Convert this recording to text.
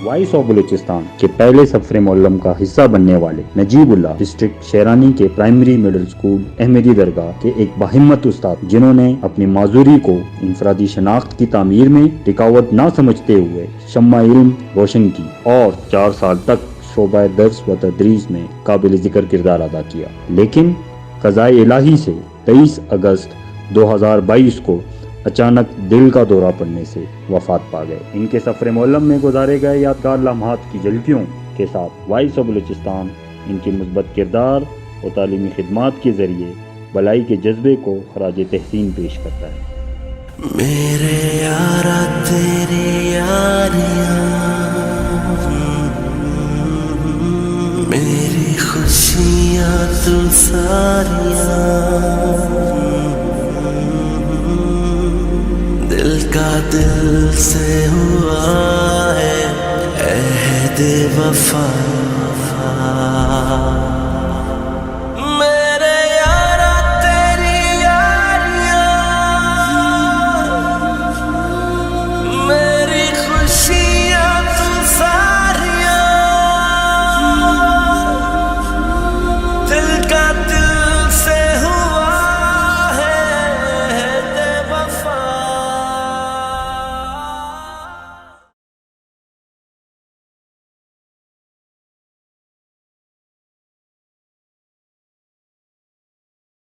Vice of Balochistan के पहले सफरे मोहल्लम का हिस्सा बनने वाले नजीबुल्लाह डिस्ट्रिक्ट शेरानी के प्राइमरी मिडिल स्कूल अहमदी दरगाह के एक बाहिम्मत उस्ताद जिन्होंने अपनी माजूरी को इंफरादी शनाख्त की तामीर में रुकावट न समझते हुए शम्मा इल्म रोशन की और 4 साल तक शोबा दर्स व तदरीस में काबिल जिक्र किरदार अदा किया, लेकिन क़ज़ाए इलाही से 23 अगस्त 2022 को अचानक दिल का दौरा पड़ने से वफात पा गए। इनके सफ़र मोहल्लम में गुजारे गए यादगार लम्हात की झलकियों के साथ वाइस ऑफ बलूचिस्तान इनके मुस्बत किरदार और तालीमी खिदमात के ज़रिए भलाई के जज्बे को खराज तहसीन पेश करता है। मेरे यारा तेरी यारियां, मेरी खुशियां तुम सारियां, दिल का दिल से हुआ है अहद वफा।